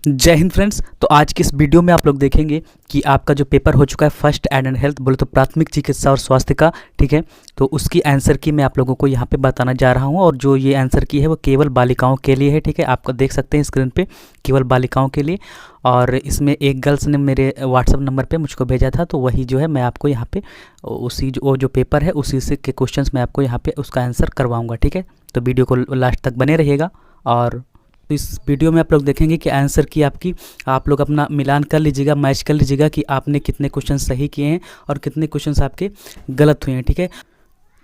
जय हिंद फ्रेंड्स। तो आज की इस वीडियो में आप लोग देखेंगे कि आपका जो पेपर हो चुका है फर्स्ट एड एंड हेल्थ बोले तो प्राथमिक चिकित्सा और स्वास्थ्य का, ठीक है। तो उसकी आंसर की मैं आप लोगों को यहाँ पे बताना जा रहा हूँ और जो ये आंसर की है वो केवल बालिकाओं के लिए है, ठीक है। आपको देख सकते हैं स्क्रीन पे, केवल बालिकाओं के लिए। और इसमें एक गर्ल्स ने मेरे व्हाट्सअप नंबर पे मुझको भेजा था, तो वही जो है मैं आपको यहाँ पे उसी जो पेपर है उसी से के क्वेश्चंस मैं आपको यहाँ पे उसका आंसर करवाऊँगा, ठीक है। तो वीडियो को लास्ट तक बने रहिएगा। और इस वीडियो में आप लोग देखेंगे कि आंसर की आपकी आप लोग अपना मिलान कर लीजिएगा, मैच कर लीजिएगा कि आपने कितने क्वेश्चन सही किए हैं और कितने क्वेश्चंस आपके गलत हुए हैं, ठीक है।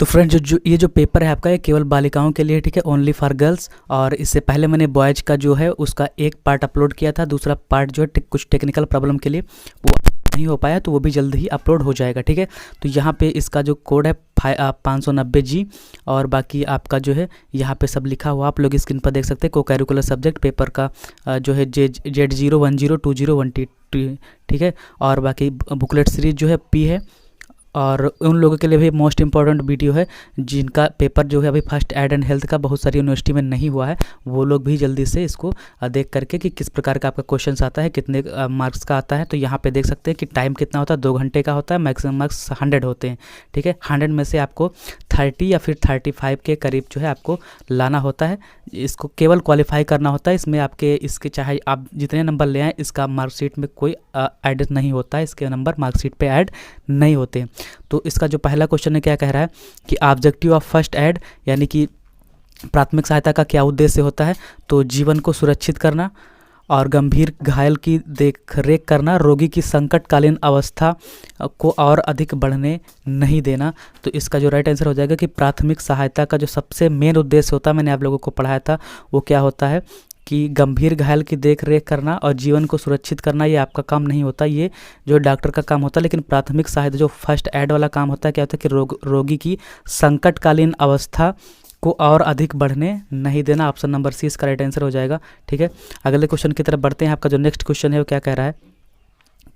तो फ्रेंड्स ये जो पेपर है आपका ये केवल बालिकाओं के लिए, ठीक है, ओनली फॉर गर्ल्स। और इससे पहले मैंने बॉयज़ का जो है उसका एक पार्ट अपलोड किया था, दूसरा पार्ट जो है कुछ टेक्निकल प्रॉब्लम के लिए वो नहीं हो पाया, तो वो भी जल्द ही अपलोड हो जाएगा, ठीक है। तो यहाँ पे इसका जो कोड है 590G और बाकी आपका जो है यहाँ पे सब लिखा हुआ आप लोग स्क्रीन पर देख सकते हैं। को कैरिकुलर सब्जेक्ट पेपर का जो है Z0102012, ठीक है। और बाकी बुकलेट सीरीज जो है P है। और उन लोगों के लिए भी मोस्ट इंपॉर्टेंट वीडियो है जिनका पेपर जो है अभी फर्स्ट एड एंड हेल्थ का बहुत सारी यूनिवर्सिटी में नहीं हुआ है, वो लोग भी जल्दी से इसको देख करके कि किस प्रकार का आपका क्वेश्चन आता है, कितने मार्क्स का आता है। तो यहाँ पे देख सकते हैं कि टाइम कितना होता है, 2 घंटे का होता है, मैक्सिमम मार्क्स 100 होते हैं, ठीक है। 100 में से आपको 30 या फिर 35 के करीब जो है आपको लाना होता है। इसको केवल क्वालिफाई करना होता है, इसमें आपके इसके चाहे आप जितने नंबर ले आएँ इसका मार्कशीट में कोई ऐड नहीं होता है, इसके नंबर मार्कशीट पे ऐड नहीं होते। तो इसका जो पहला क्वेश्चन है क्या कह रहा है कि ऑब्जेक्टिव ऑफ फर्स्ट एड यानी कि प्राथमिक सहायता का क्या उद्देश्य होता है, तो जीवन को सुरक्षित करना और गंभीर घायल की देखरेख करना, रोगी की संकटकालीन अवस्था को और अधिक बढ़ने नहीं देना। तो इसका जो राइट आंसर हो जाएगा कि प्राथमिक सहायता का जो सबसे मेन उद्देश्य होता है, मैंने आप लोगों को पढ़ाया था, वो क्या होता है कि गंभीर घायल की देख रेख करना और जीवन को सुरक्षित करना। ये आपका काम नहीं होता, ये जो डॉक्टर का काम होता है। लेकिन प्राथमिक सहायता जो फर्स्ट एड वाला काम होता है क्या होता है कि रोगी की संकटकालीन अवस्था को और अधिक बढ़ने नहीं देना। ऑप्शन नंबर सी इसका राइट आंसर हो जाएगा, ठीक है। अगले क्वेश्चन की तरफ बढ़ते हैं। आपका जो नेक्स्ट क्वेश्चन है वो क्या कह रहा है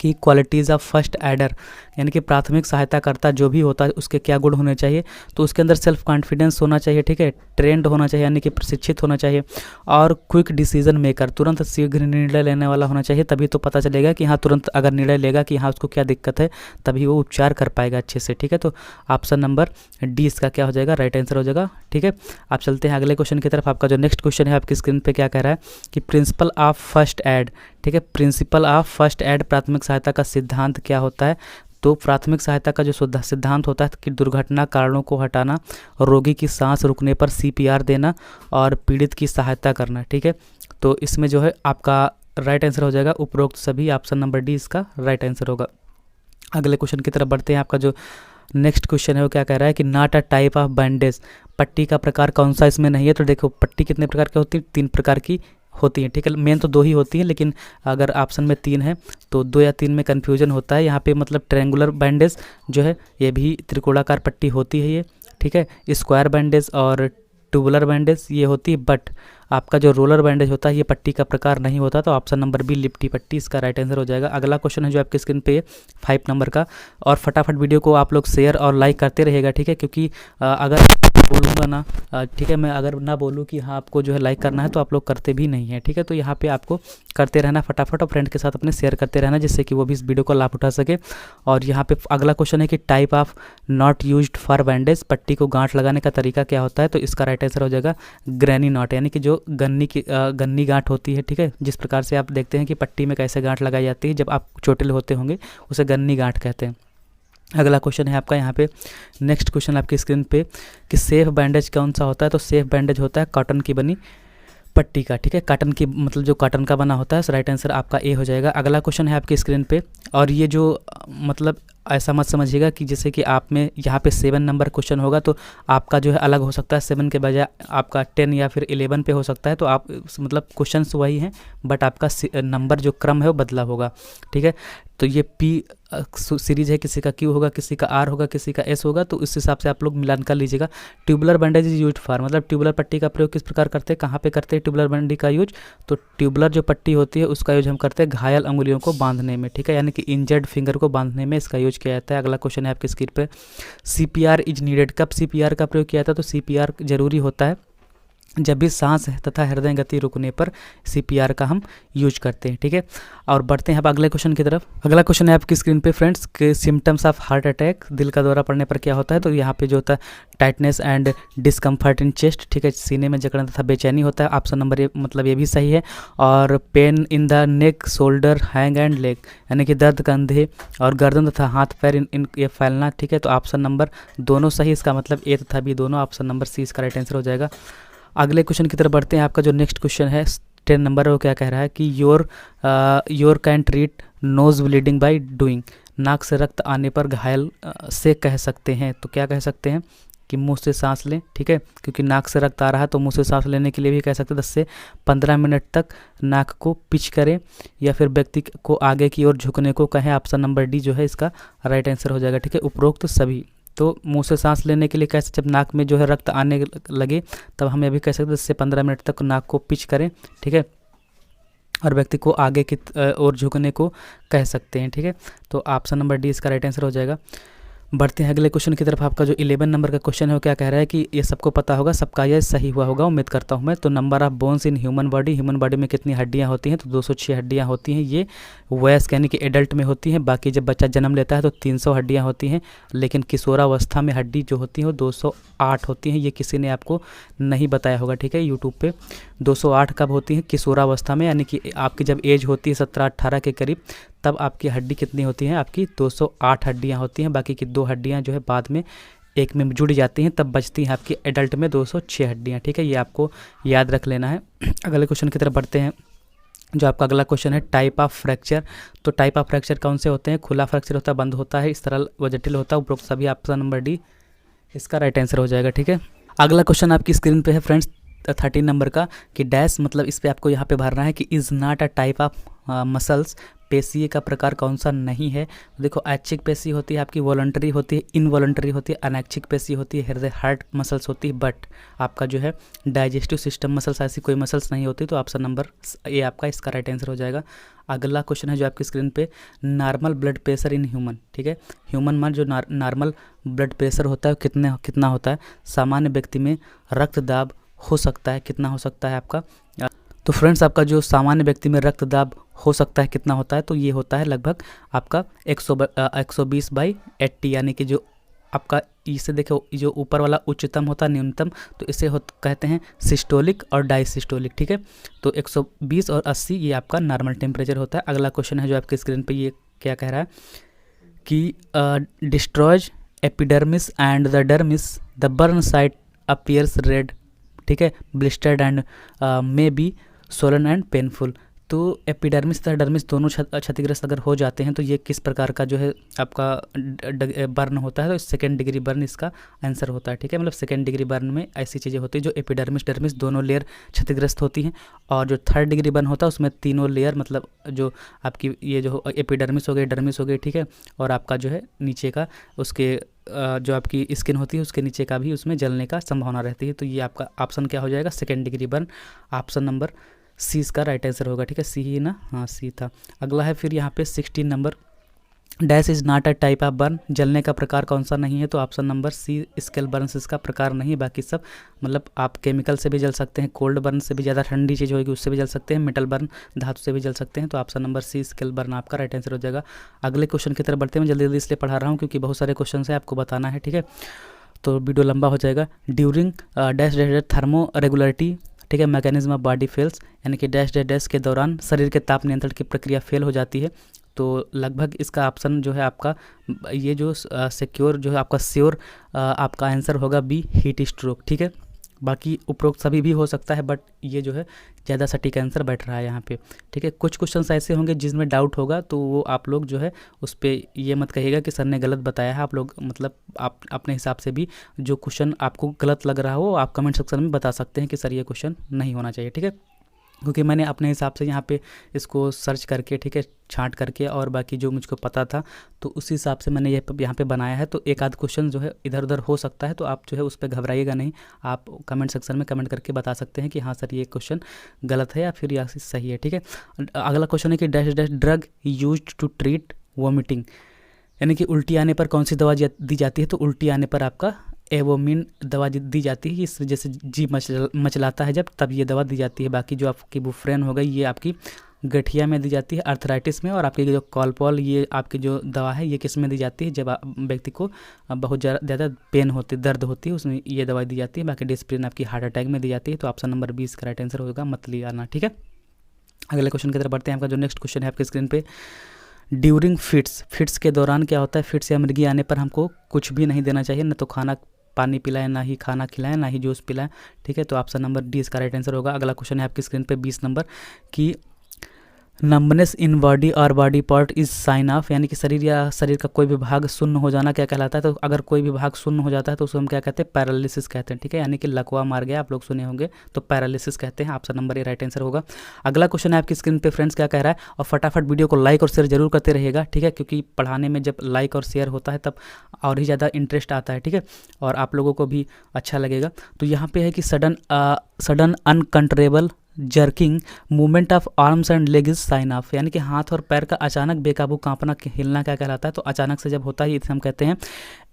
कि क्वालिटीज़ ऑफ फर्स्ट एडर यानी कि प्राथमिक सहायता करता जो भी होता है उसके क्या गुण होने चाहिए, तो उसके अंदर सेल्फ कॉन्फिडेंस होना चाहिए, ठीक है, ट्रेंड होना चाहिए यानी कि प्रशिक्षित होना चाहिए, और क्विक डिसीजन मेकर तुरंत शीघ्र निर्णय लेने वाला होना चाहिए। तभी तो पता चलेगा कि हाँ तुरंत अगर निर्णय लेगा कि हाँ उसको क्या दिक्कत है, तभी वो उपचार कर पाएगा अच्छे से, ठीक है। तो ऑप्शन नंबर डी इसका क्या हो जाएगा, राइट आंसर हो जाएगा, ठीक है। आप चलते हैं अगले क्वेश्चन की तरफ। आपका जो नेक्स्ट क्वेश्चन है आपकी स्क्रीन पर क्या कह रहा है कि प्रिंसिपल ऑफ फर्स्ट एड, ठीक है, प्रिंसिपल ऑफ फर्स्ट एड प्राथमिक सहायता का सिद्धांत क्या होता है। तो प्राथमिक सहायता का जो सिद्धांत होता है कि दुर्घटना कारणों को हटाना, रोगी की सांस रुकने पर CPR देना और पीड़ित की सहायता करना, ठीक है। तो इसमें जो है आपका राइट आंसर हो जाएगा उपरोक्त सभी, ऑप्शन नंबर डी इसका राइट आंसर होगा। अगले क्वेश्चन की तरफ बढ़ते हैं। आपका जो नेक्स्ट क्वेश्चन है वो क्या कह रहा है कि not a type of bandage, पट्टी का प्रकार कौन सा इसमें नहीं है। तो देखो पट्टी कितने प्रकार की होती है, 3 प्रकार की होती हैं, ठीक है। मेन तो 2 ही होती है, लेकिन अगर ऑप्शन में 3 है तो 2 या 3 में कन्फ्यूजन होता है। यहाँ पे मतलब ट्रायंगुलर बैंडेज जो है ये भी त्रिकोणाकार पट्टी होती है ये, ठीक है। स्क्वायर बैंडेज और ट्यूबुलर बैंडेज ये होती है, बट आपका जो रोलर बैंडेज होता है ये पट्टी का प्रकार नहीं होता। तो ऑप्शन नंबर बी लिपटी पट्टी इसका राइट आंसर हो जाएगा। अगला क्वेश्चन है जो आपके स्क्रीन पे 5 नंबर का, और फटाफट वीडियो को आप लोग शेयर और लाइक करते रहिएगा, ठीक है, क्योंकि अगर बोलूँगा ना, ठीक है, मैं अगर ना बोलूँ कि हाँ आपको जो है लाइक करना है तो आप लोग करते भी नहीं हैं, ठीक है। तो यहाँ पे आपको करते रहना फटाफट और फ्रेंड के साथ अपने शेयर करते रहना, जिससे कि वो भी इस वीडियो का लाभ उठा सके। और यहाँ पे अगला क्वेश्चन है कि type of not used for bandage, पट्टी को गांठ लगाने का तरीका क्या होता है। तो इसका राइट आंसर हो जाएगा ग्रैनी नॉट, यानी कि जो गन्नी गांठ होती है, ठीक है। जिस प्रकार से आप देखते हैं कि पट्टी में कैसे गांठ लगाई जाती है जब आप चोटिल होते होंगे, उसे गन्नी गांठ कहते हैं। अगला क्वेश्चन है आपका यहाँ पे नेक्स्ट क्वेश्चन आपकी स्क्रीन पे कि सेफ बैंडेज कौन सा होता है। तो सेफ बैंडेज होता है कॉटन की बनी पट्टी का, ठीक है, कॉटन की मतलब जो कॉटन का बना होता है। राइट आंसर आपका ए हो जाएगा। अगला क्वेश्चन है आपकी स्क्रीन पे, और ये जो मतलब ऐसा मत समझिएगा कि जैसे कि आप में यहाँ पे 7 नंबर क्वेश्चन होगा तो आपका जो है अलग हो सकता है, 7 के बजाय आपका 10 या फिर 11 पे हो सकता है। तो आप मतलब क्वेश्चंस वही हैं, बट आपका नंबर जो क्रम है वो बदला होगा, ठीक है। तो ये P सीरीज है, किसी का Q होगा, किसी का R होगा, किसी का S होगा, तो इस हिसाब से आप लोग मिलान कर लीजिएगा। Tubular bandage is use for, मतलब ट्यूबुलर पट्टी का प्रयोग किस प्रकार करते हैं, कहाँ पे करते हैं ट्यूबुलर बैंडी का यूज। तो ट्यूबुलर जो पट्टी होती है उसका यूज हम करते हैं घायल अंगुलियों को बांधने में, ठीक है, यानी कि इंजर्ड फिंगर को बांधने में इसका यूज किया जाता है। अगला क्वेश्चन है आपकी स्क्रीन पे CPR इज नीडेड, कब CPR का प्रयोग किया जाता है। तो CPR जरूरी होता है जब भी सांस तथा हृदय गति रुकने पर सीपीआर का हम यूज करते हैं, ठीक है। और बढ़ते हैं अब अगले क्वेश्चन की तरफ। अगला क्वेश्चन है आपकी स्क्रीन पे फ्रेंड्स के सिम्टम्स ऑफ हार्ट अटैक, दिल का दौरा पड़ने पर क्या होता है। तो यहाँ पे जो होता है tightness and discomfort in chest, ठीक है, सीने में जकड़न तथा बेचैनी होता है। ऑप्शन नंबर ए मतलब ये भी सही है। और pain in the neck, shoulder, hand and leg, यानी कि दर्द कंधे और गर्दन तथा हाथ पैर इन ये फैलना, ठीक है। तो ऑप्शन नंबर दोनों सही, इसका मतलब ए तथा बी दोनों, ऑप्शन नंबर सी इसका राइट आंसर हो जाएगा। अगले क्वेश्चन की तरफ बढ़ते हैं। आपका जो नेक्स्ट क्वेश्चन है 10 नंबर है, वो क्या कह रहा है कि your can treat nose bleeding by doing, नाक से रक्त आने पर घायल से कह सकते हैं। तो क्या कह सकते हैं कि मुंह से सांस लें, ठीक है, क्योंकि नाक से रक्त आ रहा है तो मुंह से सांस लेने के लिए भी कह सकते हैं 10 से 15 मिनट तक नाक को पिच करें, या फिर व्यक्ति को आगे की ओर झुकने को कहें। ऑप्शन नंबर डी जो है इसका राइट आंसर हो जाएगा, ठीक है। उपरोक्त सभी तो मुंह से सांस लेने के लिए कैसे, जब नाक में जो है रक्त आने लगे तब हम ये भी कह सकते हैं 10 से 15 मिनट तक नाक को पिच करें, ठीक है, और व्यक्ति को आगे की ओर झुकने को कह सकते हैं, ठीक है। तो ऑप्शन नंबर डी इसका राइट आंसर हो जाएगा। बढ़ते हैं अगले क्वेश्चन की तरफ। आपका जो 11 नंबर का क्वेश्चन है वो क्या कह रहा है कि ये सबको पता होगा, सबका यह सही हुआ होगा, उम्मीद करता हूँ मैं। तो number of bones in human body में कितनी हड्डियाँ होती हैं। तो 206 हड्डियाँ होती हैं, ये वयस्क यानी कि एडल्ट में होती हैं। बाकी जब बच्चा जन्म लेता है तो 300 हड्डियाँ होती हैं, लेकिन किशोरावस्था में हड्डी जो होती है वो 208 होती हैं। ये किसी ने आपको नहीं बताया होगा, ठीक है, यूट्यूब पे। 208 कब होती हैं? किशोरावस्था में, यानी कि आपकी जब एज होती है 17-18 के करीब, तब आपकी हड्डी कितनी होती है? आपकी 208 हड्डियाँ होती हैं। बाकी की 2 हड्डियाँ जो है बाद में एक में जुड़ जाती हैं, तब बचती हैं आपकी एडल्ट में 206 हड्डियाँ, ठीक है। ये आपको याद रख लेना है। अगले क्वेश्चन की तरफ बढ़ते हैं। जो आपका अगला क्वेश्चन है टाइप ऑफ फ्रैक्चर। तो टाइप ऑफ फ्रैक्चर कौन से होते हैं? खुला फ्रैक्चर होता है, बंद होता है, सरल व जटिल होता है, उपरोक्त सभी। ऑप्शन नंबर डी इसका राइट आंसर हो जाएगा, ठीक है। अगला क्वेश्चन आपकी स्क्रीन पे है फ्रेंड्स 13 नंबर का कि डैश, मतलब इस पे आपको यहाँ पे भरना है कि is not a type of muscles, पेशीय का प्रकार कौन सा नहीं है। देखो ऐच्छिक पेशी होती है आपकी, वॉलंटरी होती है, इनवॉलंटरी होती है, अनैच्छिक पेशी होती है, हृदय हार्ट मसल्स होती है, बट आपका जो है डाइजेस्टिव सिस्टम मसल्स ऐसी कोई मसल्स नहीं होती। तो ऑप्शन नंबर ए आपका इसका राइट आंसर हो जाएगा। अगला क्वेश्चन है जो आपकी स्क्रीन पे normal blood pressure in human, ठीक है। ह्यूमन में जो नॉर्मल ब्लड प्रेशर होता है कितना होता है? सामान्य व्यक्ति में रक्तदाब हो सकता है, कितना हो सकता है आपका? तो फ्रेंड्स आपका जो सामान्य व्यक्ति में रक्तदाब हो सकता है कितना होता है? तो ये होता है लगभग आपका 120/80, यानी कि जो आपका इसे देखो जो ऊपर वाला उच्चतम होता है न्यूनतम, तो इसे कहते हैं सिस्टोलिक और डायसिस्टोलिक, ठीक है। तो 120 और 80 ये आपका नॉर्मल टेम्परेचर होता है। अगला क्वेश्चन है जो आपके स्क्रीन पे, ये क्या कह रहा है कि destroys epidermis and the dermis, the burn site appears red, ठीक है, blistered and may be Solan and painful. तो एपिडर्मिस तथा डर्मिस दोनों क्षतिग्रस्त अगर हो जाते हैं तो ये किस प्रकार का जो है आपका बर्न होता है? तो सेकेंड डिग्री बर्न इसका आंसर होता है, ठीक है। मतलब सेकेंड डिग्री बर्न में ऐसी चीज़ें होती है जो एपिडर्मिस डर्मिस दोनों लेयर क्षतिग्रस्त होती हैं, और जो थर्ड डिग्री बर्न होता है उसमें तीनों लेयर, मतलब जो आपकी ये जो एपिडर्मिस हो गई, डर्मिस हो गई, ठीक है, और आपका जो है नीचे का उसके जो आपकी स्किन होती है उसके नीचे का भी उसमें जलने का संभावना रहती है। तो ये आपका ऑप्शन क्या हो जाएगा? Second degree burn. Option number C इसका राइट आंसर होगा, ठीक है। सी ही ना? हाँ सी था। अगला है फिर यहाँ पे 16 number, dash is not a type of burn, जलने का प्रकार कौन सा नहीं है? तो option number C scale burn इसका प्रकार नहीं। बाकी सब मतलब आप केमिकल से भी जल सकते हैं, कोल्ड बर्न से भी ज़्यादा ठंडी चीज़ होगी उससे भी जल सकते हैं, मेटल बर्न धातु से भी जल सकते हैं। तो option number C scale burn आपका राइट आंसर हो जाएगा। अगले क्वेश्चन की तरफ बढ़ते हैं। मैं जल्दी जल्दी इसलिए पढ़ा रहा हूँ क्योंकि बहुत सारे क्वेश्चन है आपको बताना है, ठीक है, तो वीडियो लंबा हो जाएगा। During dash dash thermo regularity, ठीक है, मैकेनिज्म ऑफ बॉडी फेल्स, यानी कि डैश डैश डैश के दौरान शरीर के ताप नियंत्रण की प्रक्रिया फेल हो जाती है। तो लगभग इसका ऑप्शन जो है आपका ये जो सिक्योर जो है आपका श्योर आपका आंसर होगा बी हीट स्ट्रोक, ठीक है। बाकी उपरोक्त सभी भी हो सकता है, बट ये जो है ज़्यादा सटीक आंसर बैठ रहा है यहाँ पे, ठीक है। कुछ क्वेश्चंस ऐसे होंगे जिसमें डाउट होगा तो वो आप लोग जो है उस पर ये मत कहिएगा कि सर ने गलत बताया है। आप लोग मतलब आप अपने हिसाब से भी जो क्वेश्चन आपको गलत लग रहा हो आप कमेंट सेक्शन में बता सकते हैं कि सर ये क्वेश्चन नहीं होना चाहिए, ठीक है, क्योंकि मैंने अपने हिसाब से यहाँ पे इसको सर्च करके, ठीक है, छांट करके और बाकी जो मुझको पता था तो उसी हिसाब से मैंने ये यहाँ पे बनाया है। तो एक आध क्वेश्चन जो है इधर उधर हो सकता है, तो आप जो है उस पर घबराइएगा नहीं, आप कमेंट सेक्शन में कमेंट करके बता सकते हैं कि हाँ सर ये क्वेश्चन गलत है या फिर या सही है, ठीक है। अगला क्वेश्चन है कि dash dash drug use to treat vomiting, यानी कि उल्टी आने पर कौन सी दवा दी जाती है? तो उल्टी आने पर आपका एवोमिन दवा दी जाती है, इस जैसे जी मचलाता है जब, तब ये दवा दी जाती है। बाकी जो आपकी बुफ्रेन हो गई ये आपकी गठिया में दी जाती है, अर्थराइटिस में। और आपकी जो कॉलपॉल ये आपकी जो दवा है ये किस में दी जाती है, जब व्यक्ति को बहुत ज़्यादा पेन होती, दर्द होती है, उसमें ये दवाई दी जाती है। बाकी डिस्प्रिन आपकी हार्ट अटैक में दी जाती है। तो ऑप्शन नंबर 20 का राइट आंसर होगा मतली आना। ठीक है, अगले क्वेश्चन की तरफ बढ़ते हैं। आपका जो नेक्स्ट क्वेश्चन है आपके स्क्रीन पे, ड्यूरिंग फिट्स के दौरान क्या होता है, फिट्स या मिर्गी आने पर हमको कुछ भी नहीं देना चाहिए, न तो खाना पानी पिलाएं, ना ही खाना खिलाएं, ना ही जूस पिलाएं। ठीक है, तो ऑप्शन नंबर डी इसका राइट आंसर होगा। अगला क्वेश्चन है आपकी स्क्रीन पे 20 नंबर की नंबनेस इन बॉडी और body part is sine of, यानी कि शरीर का कोई भी भाग शून्य हो जाना क्या कहलाता है। तो अगर कोई भी भाग शून्य हो जाता है तो उसको हम क्या कहते हैं, पैरालिसिस कहते हैं। ठीक है, यानी कि लकवा मार गया, आप लोग सुने होंगे, तो पैरालिसिस कहते हैं। Option number A right answer होगा। अगला क्वेश्चन है आपकी स्क्रीन पे फ्रेंड्स, क्या कह रहा है, और फटाफट वीडियो को लाइक और शेयर जरूर करते रहिएगा। ठीक है, क्योंकि पढ़ाने में जब लाइक और शेयर होता है तब और ही ज़्यादा इंटरेस्ट आता है। ठीक है, और आप लोगों को भी अच्छा लगेगा। तो यहाँ पे है कि sudden uncontrollable jerking movement of arms and legs sign of, यानी कि हाथ और पैर का अचानक बेकाबू कांपना हिलना क्या कहलाता है। तो अचानक से जब होता है इसे हम कहते हैं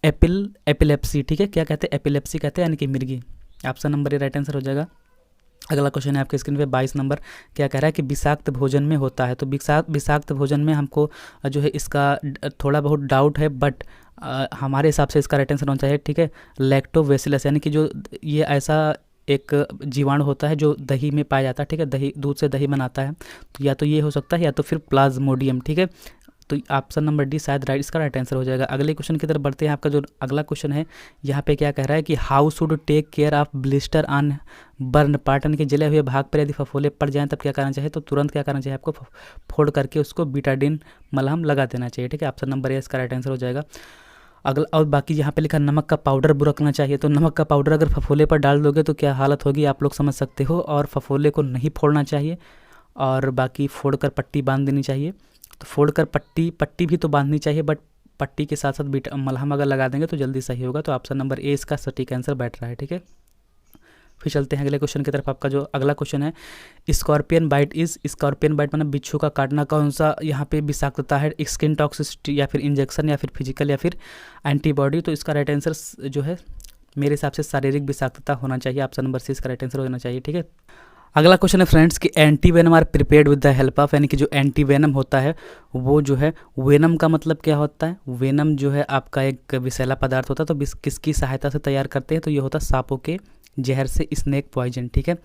एपिलेप्सी। ठीक है, क्या कहते हैं, एपिलेप्सी कहते हैं, यानी कि मिर्गी। Option number A right answer हो जाएगा। अगला क्वेश्चन है आपके स्क्रीन पे 22 नंबर, क्या कह रहा है कि विषाक्त भोजन में होता है। तो विषाक्त भोजन में हमको जो है इसका थोड़ा बहुत डाउट है, बट हमारे हिसाब से इसका राइट आंसर होना चाहिए। ठीक है, लैक्टोबैसिलस, यानी कि जो ये ऐसा एक जीवाणु होता है जो दही में पाया जाता है। ठीक है, दही, दूध से दही बनाता है, तो या तो ये हो सकता है या तो फिर प्लाज्मोडियम। ठीक है, तो ऑप्शन नंबर डी शायद राइट इसका राइट आंसर हो जाएगा। अगले क्वेश्चन की तरफ बढ़ते हैं। आपका जो अगला क्वेश्चन है यहाँ पे क्या कह रहा है कि how should take care of blister on burn part, यानी कि जले हुए भाग पर यदि फफोले पड़ जाएं तब क्या करना चाहिए। तो तुरंत क्या करना चाहिए, आपको फोड़ करके उसको बीटाडिन मलहम लगा देना चाहिए। ठीक है, ऑप्शन नंबर ए इसका राइट आंसर हो जाएगा। अगला और बाकी यहाँ पे लिखा नमक का पाउडर बुरकना चाहिए। तो नमक का पाउडर अगर फफोले पर डाल दोगे तो क्या हालत होगी आप लोग समझ सकते हो। और फफोले को नहीं फोड़ना चाहिए, और बाकी फोड़ कर पट्टी बांध देनी चाहिए। तो फोड़ कर पट्टी भी तो बांधनी चाहिए, बट पट्टी के साथ साथ मलहम अगर लगा देंगे तो जल्दी सही होगा। तो ऑप्शन नंबर ए इसका सटीक आंसर बैठ रहा है। ठीक है, फिर चलते हैं अगले क्वेश्चन की तरफ। आपका जो अगला क्वेश्चन है, स्कॉर्पियन बाइट मतलब बिच्छू का काटना कौन सा यहाँ पे विषाक्तता है, स्किन टॉक्सिसिटी या फिर इंजेक्शन या फिर फिजिकल या फिर एंटीबॉडी। तो इसका राइट आंसर जो है मेरे हिसाब से शारीरिक विषाक्तता होना चाहिए। ऑप्शन नंबर सी इसका राइट आंसर होना चाहिए। ठीक है, अगला क्वेश्चन है फ्रेंड्स कि anti venom are prepared with the help of, यानी कि जो एंटी वेनम होता है वो जो है, वेनम का मतलब क्या होता है, वेनम जो है आपका एक विषैला पदार्थ होता है। तो किसकी सहायता से तैयार करते हैं, तो ये होता है सांपों के जहर से, स्नेक पॉइजन। ठीक है,